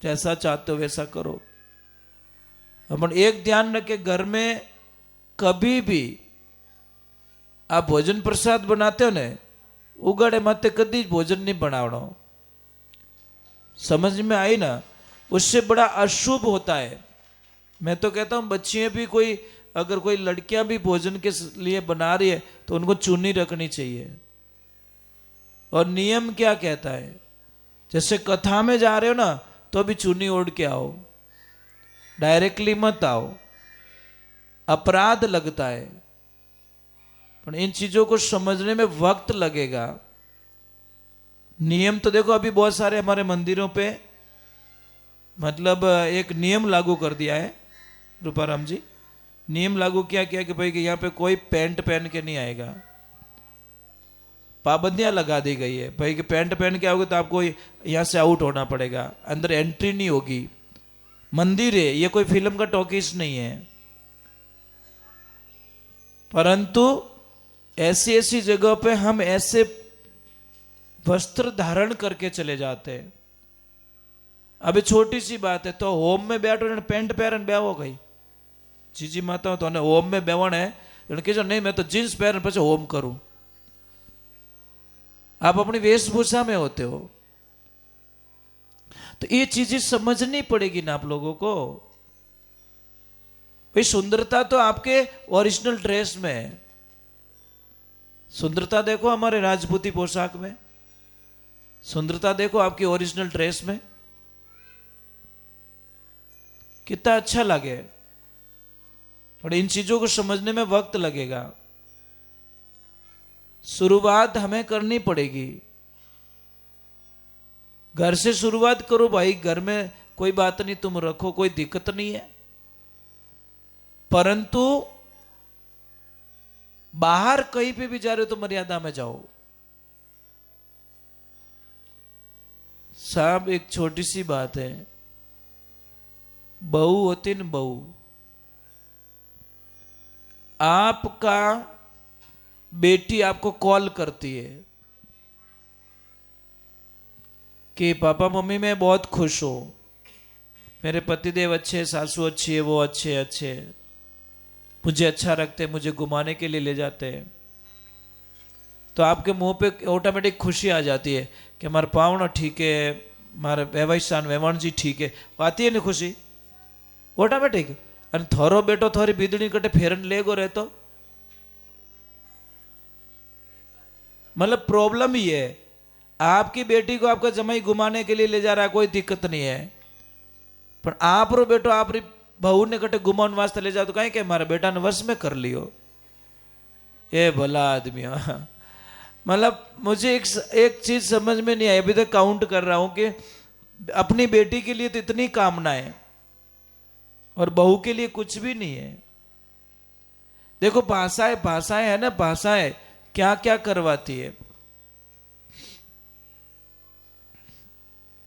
जैसा चाहते हो वैसा करो। अपन एक ध्यान रखे, घर में कभी भी आप भोजन प्रसाद बनाते हो ने, उगाड़े माते कभी भोजन नहीं बनावड़ो। समझ में आई ना? उससे बड़ा अशुभ होता है। मैं तो कहता हूं बच्चियां भी, कोई अगर कोई लड़कियां भी भोजन के लिए बना रही है तो उनको चुन्नी रखनी चाहिए। और नियम क्या कहता है, जैसे कथा में जा रहे हो ना तो अभी चुन्नी ओढ़ के आओ, डायरेक्टली मत आओ, अपराध लगता है। पर इन चीजों को समझने में वक्त लगेगा। नियम तो देखो अभी बहुत सारे हमारे मंदिरों पे मतलब एक नियम लागू कर दिया है रूपाराम जी। नियम लागू किया कि भाई कि यहाँ पे कोई पैंट पहन के नहीं आएगा। पाबंदियां लगा दी गई है भाई कि पैंट पहन के आओगे तो आपको यहाँ से आउट होना पड़ेगा, अंदर एंट्री नहीं होगी। मंदिर है ये, कोई फिल्म का टॉकीज नहीं है। परंतु ऐसी ऐसी जगह पे हम ऐसे वस्त्र धारण करके चले जाते हैं। अभी छोटी सी बात है, तो होम में बैठो पेंट पहन बेवो गई जीजी माता तो होम में बेवण है, कहो नहीं मैं तो जींस पहन पीछे होम करूं। आप अपनी वेशभूषा में होते हो, तो ये चीजें समझनी पड़ेगी ना आप लोगों को। भाई सुंदरता तो आपके ओरिजिनल ड्रेस में है। सुंदरता देखो हमारे राजपूती पोशाक में, सुंदरता देखो आपकी ओरिजिनल ड्रेस में, कितना अच्छा लगे। पर इन चीजों को समझने में वक्त लगेगा। शुरुआत हमें करनी पड़ेगी, घर से शुरुआत करो भाई। घर में कोई बात नहीं, तुम रखो, कोई दिक्कत नहीं है। परंतु बाहर कहीं पे भी जा रहे हो तो मर्यादा में जाओ। साहब एक छोटी सी बात है, बहू होती न बहू, आपका बेटी आपको कॉल करती है कि पापा मम्मी मैं बहुत खुश हूं, मेरे पतिदेव अच्छे, सासू अच्छी है, वो अच्छे अच्छे, मुझे अच्छा रखते, मुझे घुमाने के लिए ले जाते हैं। तो आपके मुंह पे ऑटोमेटिक खुशी आ जाती है कि हमारा पावना ठीक है, हमारे व्यवसाय वेवण जी ठीक है, आती है ना खुशी ऑटोमेटिक। और थोरो बेटो थोड़ी बीदड़ी कटे फेरन लेगो रहतो, मतलब प्रॉब्लम ही है। आपकी बेटी को आपका जमाई घुमाने के लिए ले जा रहा है, कोई दिक्कत नहीं है। पर आप रो बेटो आप बहू ने कटे घुमाने वास्ते ले जाओ तो कहीं के हमारा बेटा ने वश में कर लियो। ये भला आदमी। मतलब मुझे एक चीज समझ में नहीं आई, अभी तक काउंट कर रहा हूं कि अपनी बेटी के लिए तो इतनी कामनाएं और बहू के लिए कुछ भी नहीं है। देखो भाषाएं भाषाएं है ना, भाषाएं क्या क्या करवाती है।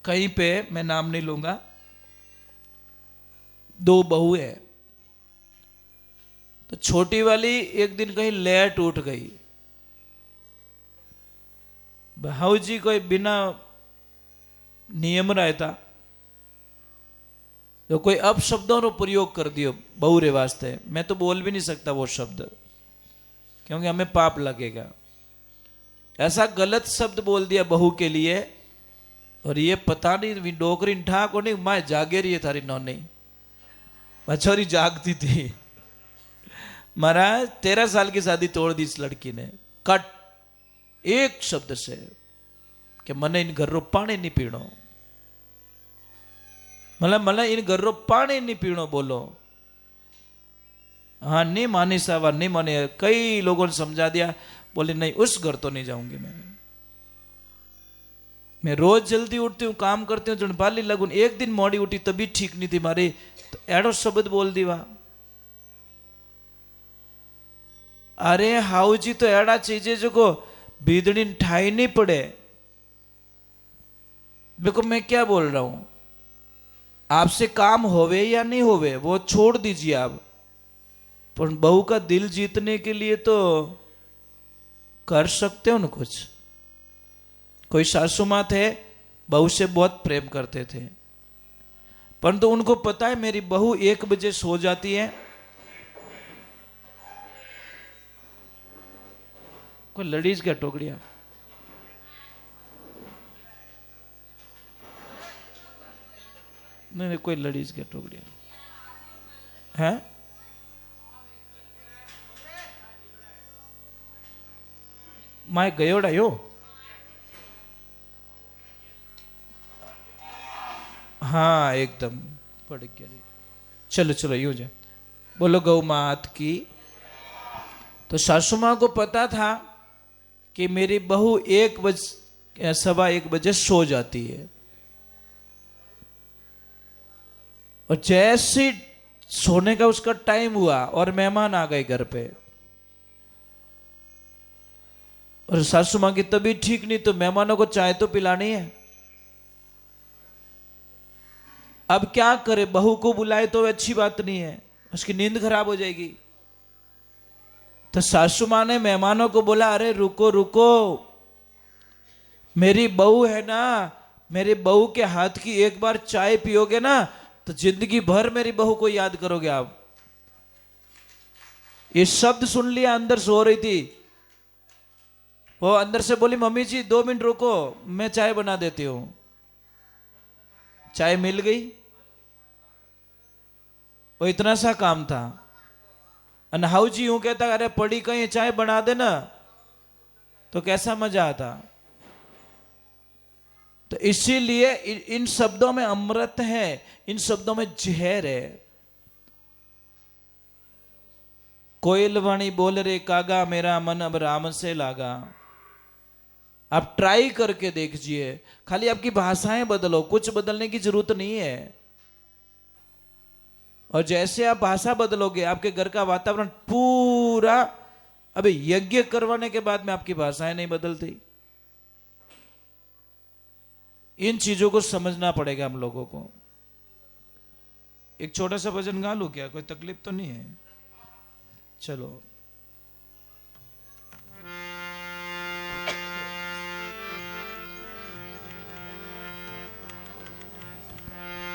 कहीं पे मैं नाम नहीं लूंगा, दो बहू है, तो छोटी वाली एक दिन कहीं लेट उठ गई। भाऊ जी कोई बिना नियम रहता तो कोई अपशब्दों नो प्रयोग कर दियो बहू रे वास्ते। मैं तो बोल भी नहीं सकता वो शब्द, क्योंकि हमें पाप लगेगा। ऐसा गलत शब्द बोल दिया बहू के लिए, और ये पता नहीं डोकरी ठा को नहीं, मैं जागे रही है थारी नौनी, बछौरी जागती थी। महाराज 13 साल की शादी तोड़ दी इस लड़की ने, कट एक शब्द से कि मने इन घर रो पानी नहीं पीणो, मतलब मने इन घर रो पानी नहीं पीणो बोलो। हाँ नहीं मानी सावा, नहीं माने। कई लोगों ने समझा दिया, बोले नहीं उस घर तो नहीं जाऊंगी मैं रोज जल्दी उठती हूँ, काम करती हूँ, जड़पाली लगून। एक दिन मोड़ी उठी तभी ठीक नहीं थी मारी, तो एडो शब्द बोल दीवा। अरे हाउ जी तो एड़ा चीजें जो को बीदड़ी ठाई नहीं पड़े। देखो मैं क्या बोल रहा हूं, आपसे काम होवे या नहीं होवे वो छोड़ दीजिए आप, पर बहू का दिल जीतने के लिए तो कर सकते हो ना कुछ। कोई सासू माँ थे, बहू से बहुत प्रेम करते थे, परंतु उनको पता है मेरी बहू 1 बजे सो जाती है। कोई लड़ीज क्या टोकरिया, नहीं कोई लड़ीज क्या टोकरिया है। मैं गयोड़ा यो, हाँ एकदम पड़ गया। चलो चलो यूं जाए, बोलो गौ मात की। तो सासू माँ को पता था कि मेरी बहू 1 बजे 1:15 बजे सो जाती है, और जैसे सोने का उसका टाइम हुआ और मेहमान आ गए घर पे, और सासू माँ की तबीयत ठीक नहीं, तो मेहमानों को चाय तो पिलानी है। अब क्या करे, बहू को बुलाए तो अच्छी बात नहीं है, उसकी नींद खराब हो जाएगी। तो सासू माँ ने मेहमानों को बोला, अरे रुको रुको, मेरी बहू है ना, मेरी बहू के हाथ की एक बार चाय पियोगे ना तो जिंदगी भर मेरी बहू को याद करोगे आप। ये शब्द सुन लिया, अंदर सो रही थी वो, अंदर से बोली, मम्मी जी 2 मिनट रुको, मैं चाय बना देती हूं। चाय मिल गई, वो इतना सा काम था। अनहाउ जी यूं कहता, अरे पड़ी कहीं चाय बना देना, तो कैसा मजा आता। तो इसीलिए इन शब्दों में अमृत है, इन शब्दों में जहर है। कोयल वाणी बोल रे कागा, मेरा मन अब राम से लागा। आप ट्राई करके देखिए, खाली आपकी भाषाएं बदलो, कुछ बदलने की जरूरत नहीं है। और जैसे आप भाषा बदलोगे, आपके घर का वातावरण पूरा, अबे यज्ञ करवाने के बाद में आपकी भाषाएं नहीं बदलती। इन चीजों को समझना पड़ेगा हम लोगों को। एक छोटा सा भजन गा लूं क्या, कोई तकलीफ तो नहीं है? चलो।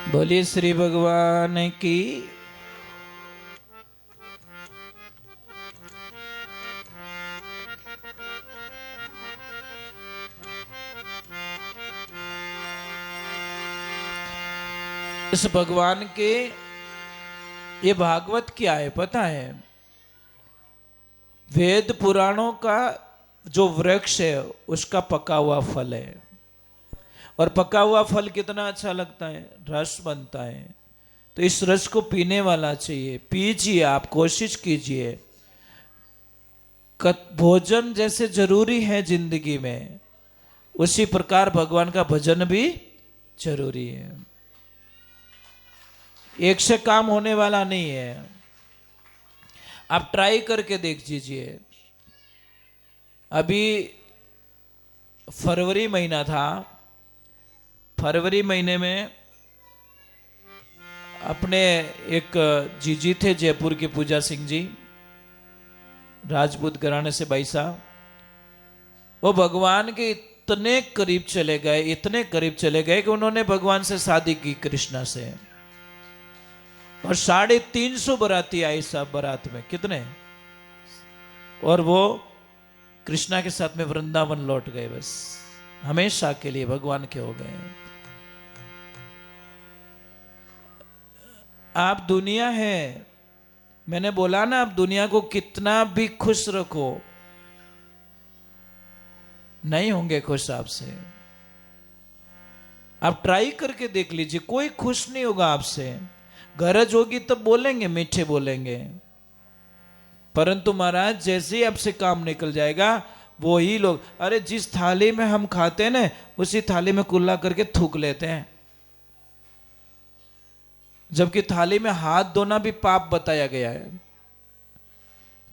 बोलिए श्री भगवान की। इस भगवान के, ये भागवत क्या है पता है? वेद पुराणों का जो वृक्ष है उसका पका हुआ फल है। और पका हुआ फल कितना अच्छा लगता है, रस बनता है। तो इस रस को पीने वाला चाहिए, पीजिए, आप कोशिश कीजिए। भोजन जैसे जरूरी है जिंदगी में, उसी प्रकार भगवान का भजन भी जरूरी है। एक से काम होने वाला नहीं है। आप ट्राई करके देख लीजिए। अभी फरवरी महीना था, फरवरी महीने में अपने एक जीजी थे जयपुर के, पूजा सिंह जी, राजपूत घराने से भाई साहब, वो भगवान के इतने करीब चले गए, इतने करीब चले गए कि उन्होंने भगवान से शादी की, कृष्णा से। और 350 बराती आई सब बारात में, कितने, और वो कृष्णा के साथ में वृंदावन लौट गए, बस हमेशा के लिए भगवान के हो गए। आप दुनिया है, मैंने बोला ना, आप दुनिया को कितना भी खुश रखो, नहीं होंगे खुश आपसे। आप ट्राई करके देख लीजिए, कोई खुश नहीं होगा आपसे। गरज होगी तब बोलेंगे, मीठे बोलेंगे, परंतु महाराज जैसे ही आपसे काम निकल जाएगा, वो ही लोग, अरे जिस थाली में हम खाते हैं ना, उसी थाली में कुल्ला करके थूक लेते हैं। जबकि थाली में हाथ धोना भी पाप बताया गया है।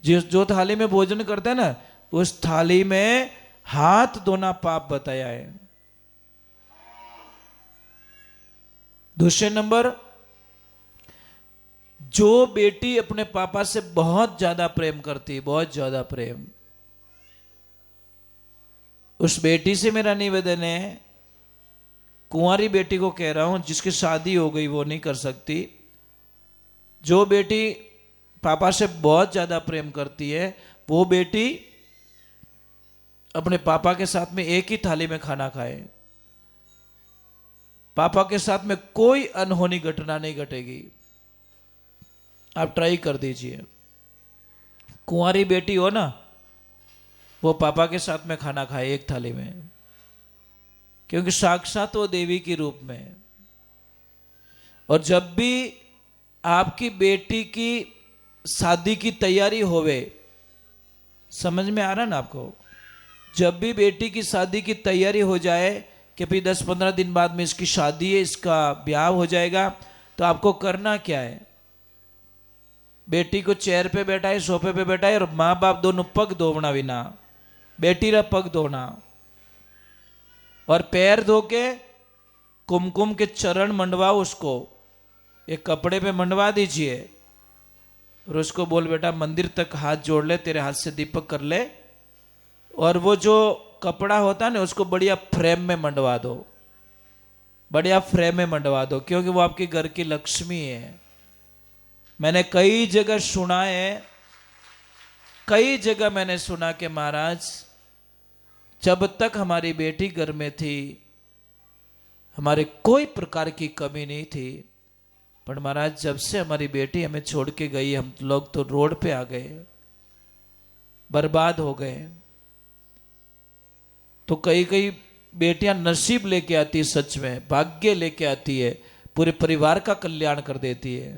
जो थाली में भोजन करते हैं ना, उस थाली में हाथ धोना पाप बताया है। दूसरे नंबर, जो बेटी अपने पापा से बहुत ज्यादा प्रेम करती है, बहुत ज्यादा प्रेम, उस बेटी से मेरा निवेदन है, कुंवारी बेटी को कह रहा हूं, जिसकी शादी हो गई वो नहीं कर सकती। जो बेटी पापा से बहुत ज्यादा प्रेम करती है वो बेटी अपने पापा के साथ में एक ही थाली में खाना खाए। पापा के साथ में कोई अनहोनी घटना नहीं घटेगी। आप ट्राई कर दीजिए। कुंवारी बेटी हो ना, वो पापा के साथ में खाना खाए एक थाली में, क्योंकि साक्षात वो देवी के रूप में। और जब भी आपकी बेटी की शादी की तैयारी होवे, समझ में आ रहा ना आपको, जब भी बेटी की शादी की तैयारी हो जाए कि भाई 10-15 दिन बाद में इसकी शादी है, इसका ब्याह हो जाएगा, तो आपको करना क्या है? बेटी को चेयर पे बैठाए, सोफे पे बैठाए और माँ बाप दोनों पग धोना विना, बेटी रा पग धोना और पैर धो के कुमकुम के चरण मंडवाओ, उसको एक कपड़े पे मंडवा दीजिए और उसको बोल बेटा मंदिर तक हाथ जोड़ ले, तेरे हाथ से दीपक कर ले, और वो जो कपड़ा होता है ना उसको बढ़िया फ्रेम में मंडवा दो, बढ़िया फ्रेम में मंडवा दो, क्योंकि वो आपके घर की लक्ष्मी है। मैंने कई जगह सुना है, कई जगह मैंने सुना कि महाराज जब तक हमारी बेटी घर में थी हमारे कोई प्रकार की कमी नहीं थी, पर महाराज जब से हमारी बेटी हमें छोड़ के गई हम लोग तो रोड पे आ गए, बर्बाद हो गए। तो कई कई बेटियां नसीब लेके आती है, सच में भाग्य लेके आती है, पूरे परिवार का कल्याण कर देती है।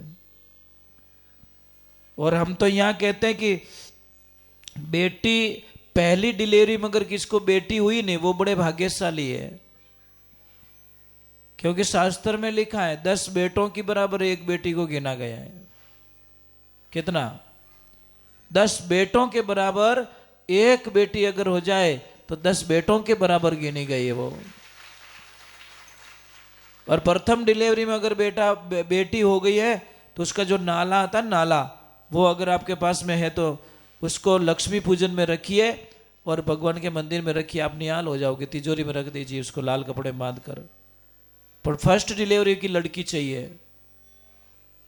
और हम तो यहां कहते हैं कि बेटी पहली डिलीवरी में अगर किसको बेटी हुई नहीं वो बड़े भाग्यशाली है, क्योंकि शास्त्र में लिखा है 10 बेटों की बराबर एक बेटी को गिना गया है। कितना? 10 बेटों के बराबर एक बेटी अगर हो जाए तो 10 बेटों के बराबर गिनी गई है वो। और प्रथम डिलीवरी में अगर बेटी हो गई है तो उसका जो नाला आता है, नाला, वो अगर आपके पास में है तो उसको लक्ष्मी पूजन में रखिए और भगवान के मंदिर में रखिए, आप निहाल हो जाओगे। तिजोरी में रख दीजिए उसको लाल कपड़े में बांध कर। पर फर्स्ट डिलीवरी की लड़की चाहिए।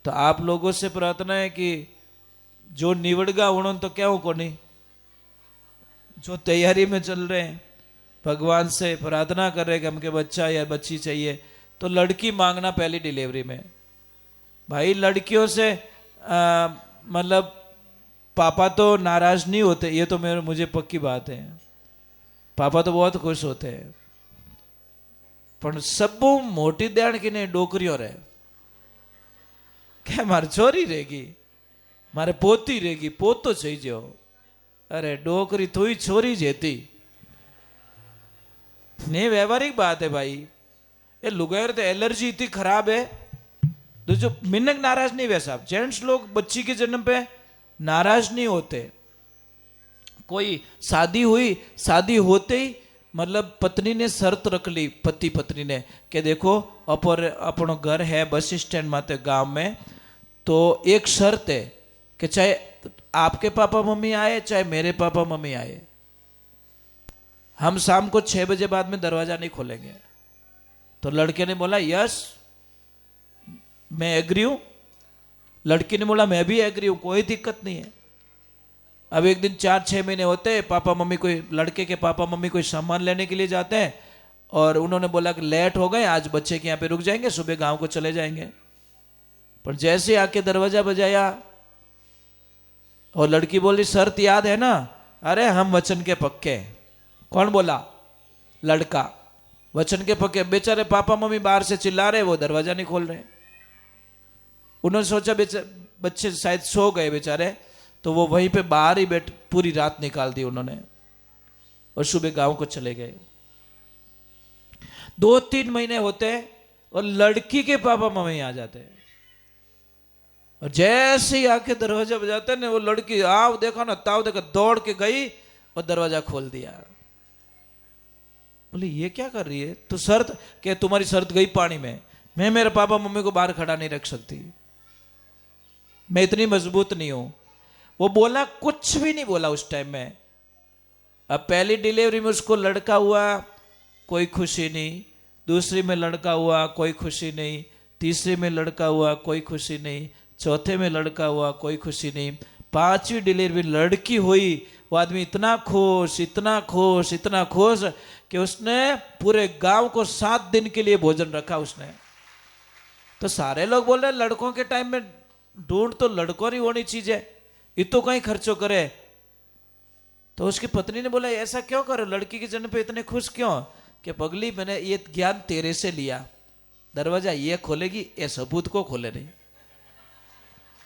तो आप लोगों से प्रार्थना है कि जो निवड़गा उन्होंने तो क्या हो को नहीं, जो तैयारी में चल रहे हैं भगवान से प्रार्थना कर रहे हैं कि हमके बच्चा या बच्ची चाहिए, तो लड़की मांगना पहली डिलीवरी में। भाई लड़कियों से मतलब पापा तो नाराज नहीं होते, ये तो मुझे पक्की बात है, पापा तो बहुत खुश होते हैं। पर सब मोटी देण की नहीं डोकरियों रहे क्या मारे छोरी रहेगी, मारे पोती रहेगी, पोत तो चाहिए जो, अरे डोकरी तो ही छोरी जेती नहीं। व्यवहारिक बात है भाई, ये लुगायर तो एलर्जी इतनी खराब है तो जो मिनक नाराज नहीं हुए साहब। जेंट्स लोग बच्ची के जन्म पे नाराज नहीं होते। कोई शादी हुई, शादी होते ही मतलब पत्नी ने शर्त रख ली, पति पत्नी ने, कि देखो अपनो घर है बस स्टैंड माते गांव में, तो एक शर्त है कि चाहे आपके पापा मम्मी आए चाहे मेरे पापा मम्मी आए, हम शाम को 6 बजे बाद में दरवाजा नहीं खोलेंगे। तो लड़के ने बोला यस मैं एग्री हूं, लड़की ने बोला मैं भी एग्री हूं, कोई दिक्कत नहीं है। अब एक दिन 4-6 महीने होते हैं, पापा मम्मी कोई, लड़के के पापा मम्मी कोई सामान लेने के लिए जाते हैं और उन्होंने बोला कि लेट हो गए आज बच्चे के यहाँ पे रुक जाएंगे, सुबह गांव को चले जाएंगे। पर जैसे आके दरवाजा बजाया और लड़की बोली शर्त याद है ना? अरे हम वचन के पक्के। कौन बोला? लड़का। वचन के पक्के। बेचारे पापा मम्मी बाहर से चिल्ला रहे, वो दरवाजा नहीं खोल रहे। उन्होंने सोचा बच्चे शायद सो गए बेचारे, तो वो वहीं पे बाहर ही बैठ पूरी रात निकाल दी उन्होंने और सुबह गांव को चले गए। 2-3 महीने होते और लड़की के पापा मम्मी आ जाते हैं और जैसे ही आके दरवाजा बजाते हैं वो लड़की आओ देखो ना ताओ देखो, दौड़ के गई और दरवाजा खोल दिया। बोले ये क्या कर रही है? तो शर्त कि तुम्हारी शर्त गई पानी में, मैं मेरे पापा मम्मी को बाहर खड़ा नहीं रख सकती, मैं इतनी मजबूत नहीं हूं। वो बोला, कुछ भी नहीं बोला उस टाइम में, अब पहली डिलीवरी में उसको लड़का हुआ, कोई खुशी नहीं। दूसरी में लड़का हुआ, कोई खुशी नहीं। तीसरी में लड़का हुआ, कोई खुशी नहीं। चौथे में लड़का हुआ, कोई खुशी नहीं। पांचवी डिलीवरी लड़की हुई, वो आदमी इतना खुश, इतना खुश, इतना खुश कि उसने पूरे गांव को 7 दिन के लिए भोजन रखा उसने। तो सारे लोग बोल रहे लड़कों के टाइम में ढूंढ तो लड़कों ही होनी चीज है, ये तो कहीं खर्चो करे। तो उसकी पत्नी ने बोला ऐसा क्यों करो, लड़की के जन्म पे इतने खुश क्यों? कि पगली मैंने ये ज्ञान तेरे से लिया, दरवाजा ये खोलेगी, ये सबूत को खोले नहीं।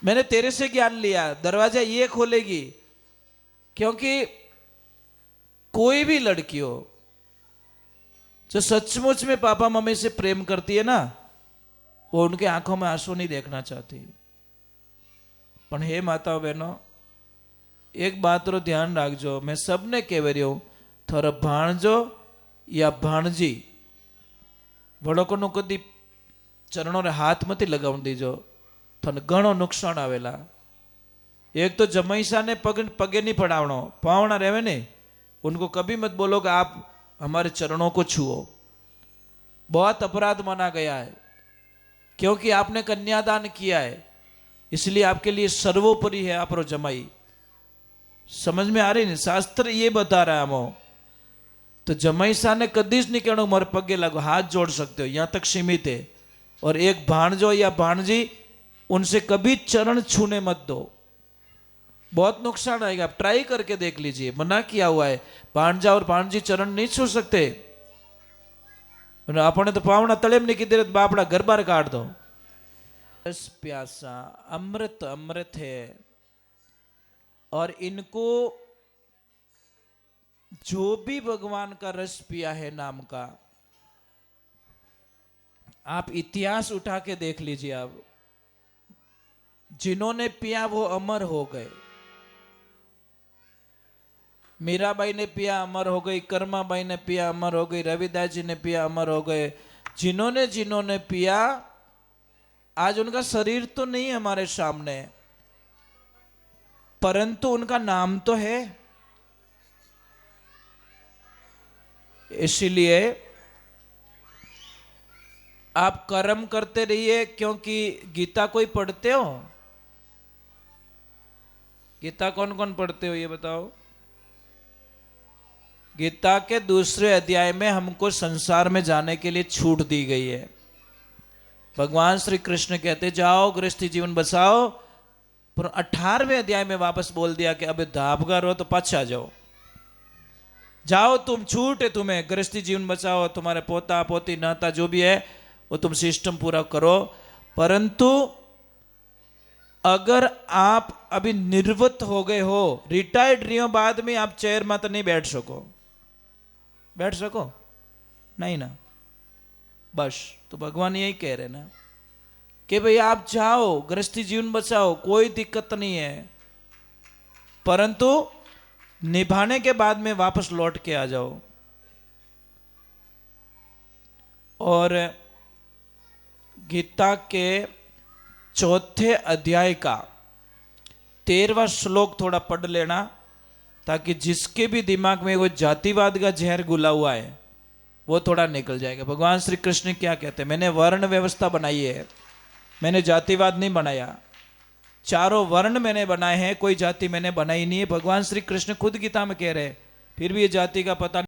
मैंने तेरे से ज्ञान लिया, दरवाजा ये खोलेगी। क्योंकि कोई भी लड़की हो जो सचमुच में पापा मम्मी से प्रेम करती है ना, वो उनके आंखों में आंसू नहीं देखना चाहती। पण हे माताओं बहनों, एक बात रो ध्यान रखजो, मैं सबने कह रही हूं, थारो भाणजो या भाणजी वड़ोको नु कदी चरणों रे हाथ मती लगाव दीजो, थने घणो नुकसान आवेला। एक तो जमैसा ने पगे नहीं पड़ावनो, पावना रहे ने, उनको कभी मत बोलो कि आप हमारे चरणों को छुओ। बहुत अपराध माना गया है, क्योंकि आपने कन्यादान किया है, इसलिए आपके लिए सर्वोपरि है आप रो जमाई। समझ में आ रही नहीं? शास्त्र ये बता रहा है हमो। तो जमैसा ने कदीज नहीं कहना मारे पगे लगो, हाथ जोड़ सकते हो, यहां तक सीमित है। और एक भाणजो या भाणजी, उनसे कभी चरण छूने मत दो, बहुत नुकसान आएगा। आप ट्राई करके देख लीजिए, मना किया हुआ है। भाणजा और भाणजी चरण नहीं छू सकते। आपने तो पावना तलेम नहीं की बापड़ा घर बार काट दो। रस प्यासा अमृत अमृत है, और इनको जो भी भगवान का रस पिया है नाम का, आप इतिहास उठा के देख लीजिए। आप जिन्होंने पिया वो अमर हो गए। मीराबाई ने पिया अमर हो गई, कर्माबाई ने पिया अमर हो गई, रविदास जी ने पिया अमर हो गए। जिन्होंने जिन्होंने पिया, आज उनका शरीर तो नहीं है हमारे सामने, परंतु उनका नाम तो है। इसलिए आप कर्म करते रहिए। क्योंकि गीता कोई पढ़ते हो? गीता कौन कौन पढ़ते हो ये बताओ? गीता के दूसरे अध्याय में हमको संसार में जाने के लिए छूट दी गई है। भगवान श्री कृष्ण कहते जाओ गृहस्थी जीवन बसाओ, पर 18वें अध्याय में वापस बोल दिया कि अब धापगर हो तो पाछा जाओ, जाओ तुम, छूट है तुम्हें, गृहस्थी जीवन बचाओ, तुम्हारे पोता पोती नाता जो भी है वो तुम सिस्टम पूरा करो। परंतु अगर आप अभी निर्वृत्त हो गए हो, रिटायर्ड रही हो, बाद में आप चेयर में तो नहीं बैठ सको, बैठ सको नहीं ना, बस। तो भगवान यही कह रहे ना कि भाई आप जाओ गृहस्थी जीवन बचाओ, कोई दिक्कत नहीं है, परंतु निभाने के बाद में वापस लौट के आ जाओ। और गीता के 4थे अध्याय का 13वां श्लोक थोड़ा पढ़ लेना, ताकि जिसके भी दिमाग में वो जातिवाद का जहर घुला हुआ है वो थोड़ा निकल जाएगा। भगवान श्री कृष्ण क्या कहते हैं? मैंने वर्ण व्यवस्था बनाई है, मैंने जातिवाद नहीं बनाया। चारों वर्ण मैंने बनाए हैं, कोई जाति मैंने बनाई नहीं है। भगवान श्री कृष्ण खुद गीता में कह रहे हैं, फिर भी ये जाति का पता